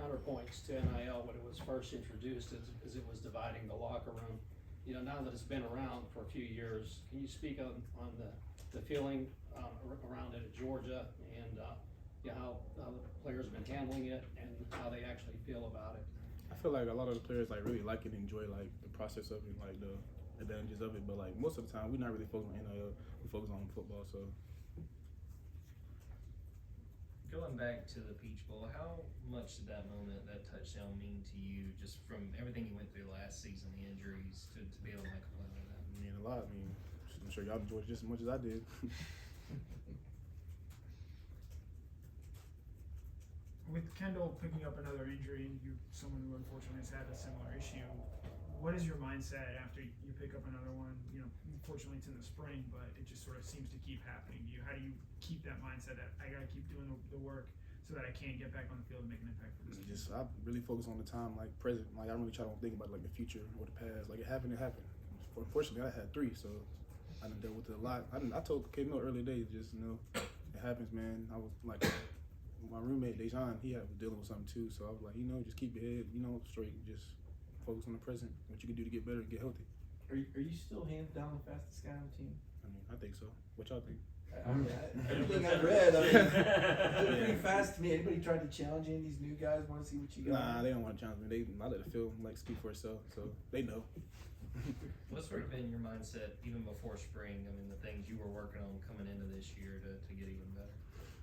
counterpoints to NIL when it was first introduced is it was dividing the locker room. You know, now that it's been around for a few years, can you speak on the feeling around it at Georgia and how the players have been handling it and how they actually feel about it? I feel like a lot of the players like really like it and enjoy like the process of it, like the advantages of it. But like most of the time, we're not really focused on NIL. We focus on football. So going back to the Peach Bowl, how much did that moment, that touchdown, mean to you? Just from everything you went through last season, the injuries, to be able to make a play like that. I mean, a lot. I mean, I'm sure y'all enjoyed it just as much as I did. With Kendall picking up another injury, and you someone who unfortunately has had a similar issue, what is your mindset after you pick up another one? You know, unfortunately it's in the spring, but it just sort of seems to keep happening to you. How do you keep that mindset that I gotta keep doing the work so that I can get back on the field and make an impact for this team? I really focus on the time, like present. Like I really try to think about like the future or the past. Like it happened, it happened. Unfortunately, I had 3, so I done dealt with it a lot. I told K Mill earlier days, just it happens, man. I was like. My roommate Dejan, he was dealing with something too, so I was like, just keep your head, straight, just focus on the present, what you can do to get better and get healthy. Are you still hands down the fastest guy on the team? I mean, I think so. What y'all think? Everything I've read, they're pretty fast to me. Anybody tried to challenge any of these new guys? Want to see what you got? Nah, they don't want to challenge me. I let the film speak for itself, so they know. What's sort of been your mindset even before spring? I mean, the things you were working on coming into this year to get even better?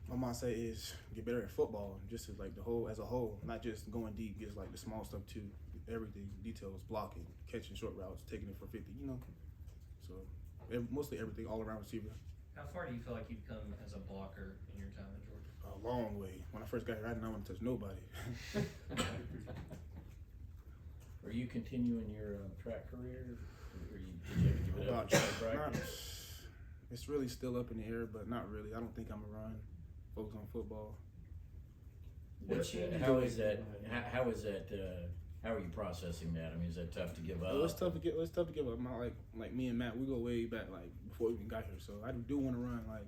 My mindset is get better at football, just as like as a whole, not just going deep, just like the small stuff too. Everything, details, blocking, catching short routes, taking it for 50, So mostly everything, all around receiver. How far do you feel like you've come as a blocker in your time in Georgia? A long way. When I first got here, I didn't want to touch nobody. Are you continuing your track career? Or did you have to give it up for practice? It's really still up in the air, but not really. I don't think I'm gonna run. Focus on football. How is that? How are you processing that? I mean, is that tough to give up? It's tough to give up. Like me and Matt, we go way back, like before we even got here. So I do want to run. Like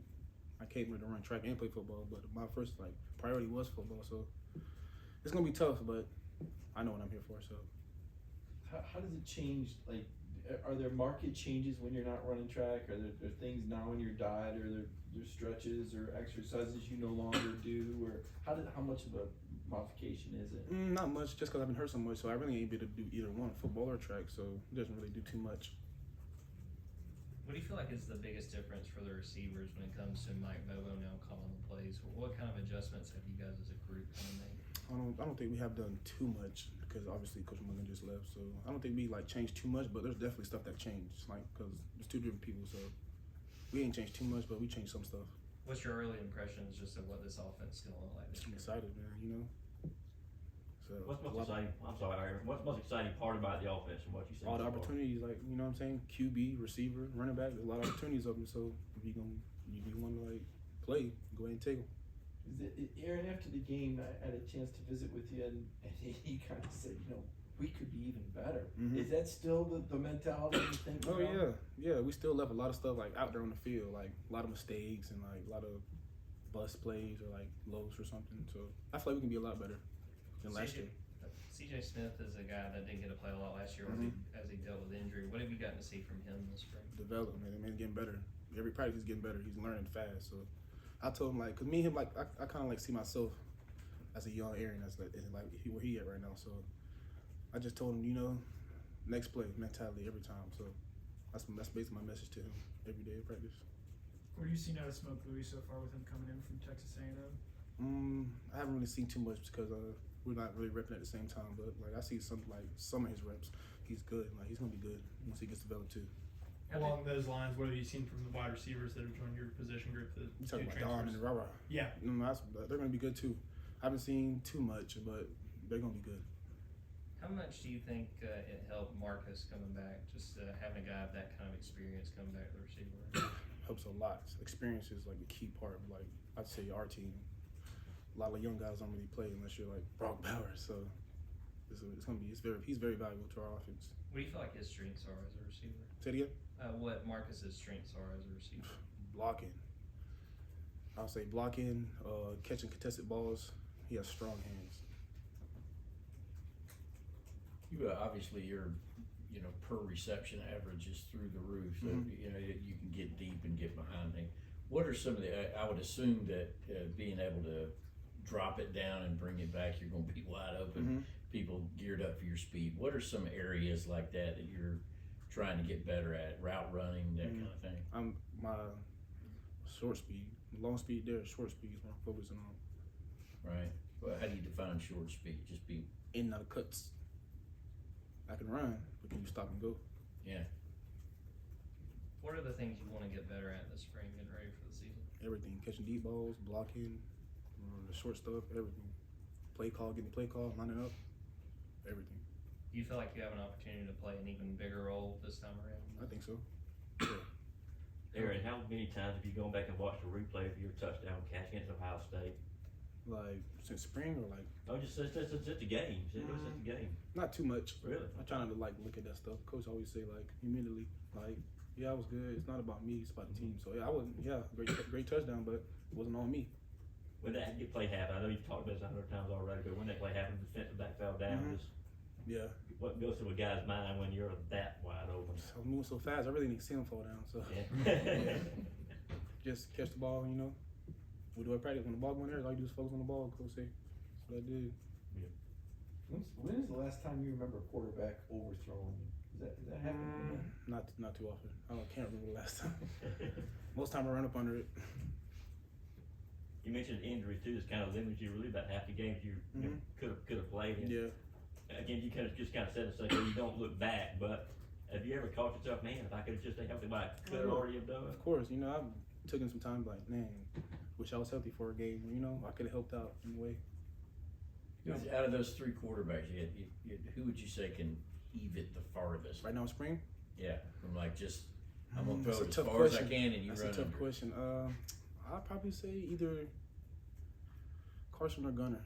I came here to run track and play football, but my first priority was football. So it's gonna be tough, but I know what I'm here for. So how does it change? Like, are there market changes when you're not running track? Are there things now in your diet, or there stretches or exercises you no longer do, or how much of a modification is it? Not much, just because I've been hurt so much. So I really ain't able to do either one, football or track. So it doesn't really do too much. What do you feel like is the biggest difference for the receivers when it comes to Mike Bobo now calling the plays? What kind of adjustments have you guys as a group kind of made? I don't think we have done too much because obviously Coach Mullen just left. So I don't think we changed too much, but there's definitely stuff that changed, because there's 2 different people. So we ain't changed too much, but we changed some stuff. What's your early impressions just of what this offense is going to look like this year? I'm excited, man. So what's most exciting? I'm sorry, Arian. What's the most exciting part about the offense and what you see? All the opportunities, you know what I'm saying? QB, receiver, running back. There's a lot of opportunities of them. So if you want to play, go ahead and take them. Aaron, after the game, I had a chance to visit with you, and he kind of said, we could be even better. Mm-hmm. Is that still the mentality you think? Oh yeah. We still left a lot of stuff out there on the field, a lot of mistakes and a lot of bust plays or lows or something. So I feel like we can be a lot better than last year. CJ Smith is a guy that didn't get to play a lot last year as he dealt with injury. What have you gotten to see from him this spring? Development, man, getting better. Every practice he's getting better. He's learning fast. So I told him because me and him I kind of see myself as a young Arian where he at right now. So I just told him next play mentality every time. So that's basically my message to him every day of practice. What have you seen out of Smoke Louis so far with him coming in from Texas A&M? I haven't really seen too much because we're not really repping at the same time. But I see some of his reps. He's good. He's gonna be good once he gets developed too. Along those lines, what have you seen from the wide receivers that have joined your position group? You talking about Don and Rara? Yeah. They're gonna be good too. I haven't seen too much, but they're gonna be good. How much do you think it helped Marcus coming back? Just having a guy of that kind of experience coming back to the receiver helps a lot. Experience is a key part of I'd say our team. A lot of young guys don't really play unless you're Brock Bowers. So he's very valuable to our offense. What do you feel like his strengths are as a receiver? Say it again. What Marcus's strengths are as a receiver? Blocking. I'll say blocking, catching contested balls. He has strong hands. You obviously your, per reception average is through the roof, so Mhm. you can get deep and get behind me. What are some of the? I would assume that being able to drop it down and bring it back, you're going to be wide open. Mhm. People geared up for your speed. What are some areas like that you're trying to get better at? Route running, that kind of thing. I'm my short speed, long speed there. Short speed is what I'm focusing on. Right. Well, how do you define short speed? Just be In and out of cuts. I can run, but can you stop and go? What are the things you wanna get better at this spring, getting ready for the season? Everything, catching deep balls, blocking, the short stuff, everything. Play call, getting the play call, lining up, everything. Do you feel like you have an opportunity to play an even bigger role this time around? I think so. Aaron, how many times have you gone back and watched a replay of your touchdown catch against Ohio State? Like since spring or like No, just the games. It was just the game. not too much. Really? I try not to like look at that stuff. Coach always say like immediately like, yeah, I was good. It's not about me. It's about the team. So yeah, I wasn't. Yeah, great touchdown, but it wasn't on me. When that play happened, I know you've talked about this 100 times already, but when that play happened, the defensive back fell down. Mhm. Just Yeah, what goes through a guy's mind when you're that wide open? I was moving so fast. I really didn't see him fall down. So Yeah. just catch the ball. What do I practice when the ball going there? All you do is focus on the ball. Coach say. That's what I did. When is the last time you remember a quarterback overthrowing you? Is that happening? Not too often. I can't remember the last time. Most time I run up under it. You mentioned injuries too. It's kind of limited you really about half the games you Mhm. could have played. And Yeah. again, you kind of said it's like you don't look back, but have you ever caught yourself, man, if I could have just stayed healthy, what I could have already have done? Of course, I've taken some time like, man, wish I was healthy for a game. I could have helped out in a way. out of those three quarterbacks, who would you say can heave it the farthest? Right now in spring? Yeah, from like just I'm gonna That's throw a it as tough far as I question. can and you That's run a tough under. question. I'd probably say either Carson or Gunner.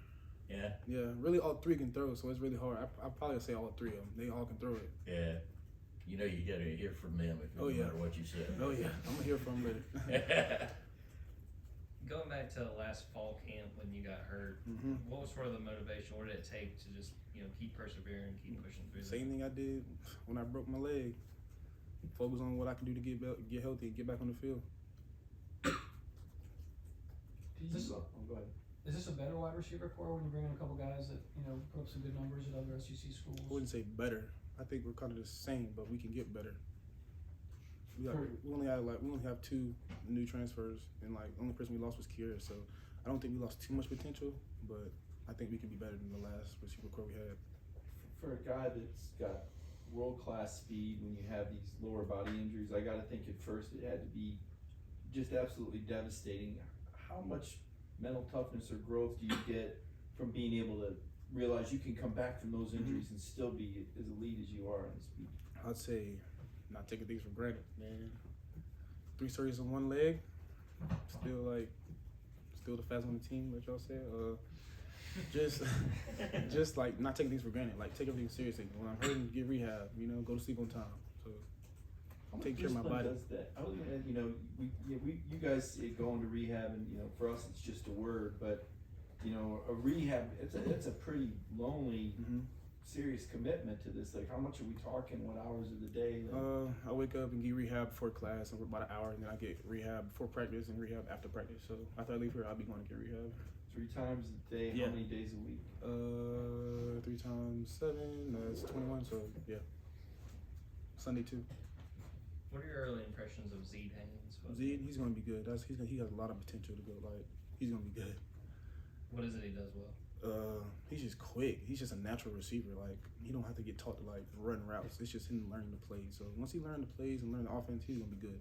Yeah, Yeah, really all three can throw, so it's really hard. I'd probably say all three of them. They all can throw it. yeah. You gotta hear from them if no Oh, yeah. matter what you said. Oh yeah, I'm gonna hear from them later. Going back to last fall camp when you got hurt, hmm what was sort of the motivation? What did it take to just, keep persevering, keep pushing through that? Same thing I did when I broke my leg. Focus on what I can do to get healthy and get back on the field. Go ahead. Is this a better wide receiver core when you bring in a couple guys that, put up some good numbers at other SEC schools? I wouldn't say better. I think we're kind of the same, but we can get better. We only have two new transfers, and the only person we lost was Kier. So I don't think we lost too much potential, but I think we can be better than the last receiver core we had. For a guy that's got world-class speed, when you have these lower body injuries, I gotta think at first it had to be just absolutely devastating. How much mental toughness or growth do you get from being able to realize you can come back from those injuries and still be as elite as you are in speed? I'd say not taking things for granted, man. 3 surgeries on one leg, still the fastest on the team, like y'all said. Just not taking things for granted, take everything seriously. When I'm hurting, get rehab, go to sleep on time. So How much take care of my discipline body. does that? You guys say going to rehab, and for us it's just a word, but a rehab it's a pretty lonely, serious commitment to this. How much are we talking? What hours of the day? I wake up and get rehab before class over about an hour, and then I get rehab before practice and rehab after practice. So after I leave here, I'll be going to get rehab. 3 times a day. Yeah. How many days a week? 3 times 7, that's 21. So yeah, Sunday too. What are your early impressions of Zed Haynes? Zed, he's gonna be good. He has a lot of potential to go. He's gonna be good. What is it he does well? He's just quick. He's just a natural receiver. He don't have to get taught to run routes. It's just him learning the plays. So once he learns the plays and learn the offense, he's gonna be good.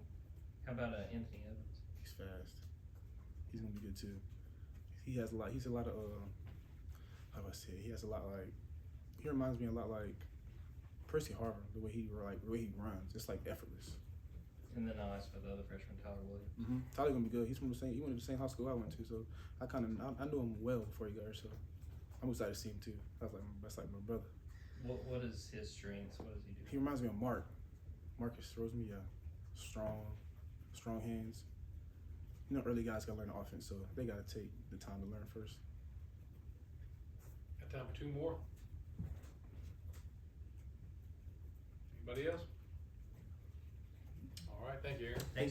How about Anthony Evans? He's fast. He's gonna be good too. He has a lot. He's a lot of how do I say it? He has a lot he reminds me a lot like Percy Harvin. The way he runs, it's effortless. And then I'll ask for the other freshman, Tyler Williams. Tyler's gonna be good. He went to the same high school I went to, so I knew him well before he got here. So I'm excited to see him too. That's like my brother. What is his strengths? What does he do? He reminds me of Marcus throws me, strong hands. Early guys gotta learn the offense, so they gotta take the time to learn first. Got time for 2 more? Anybody else?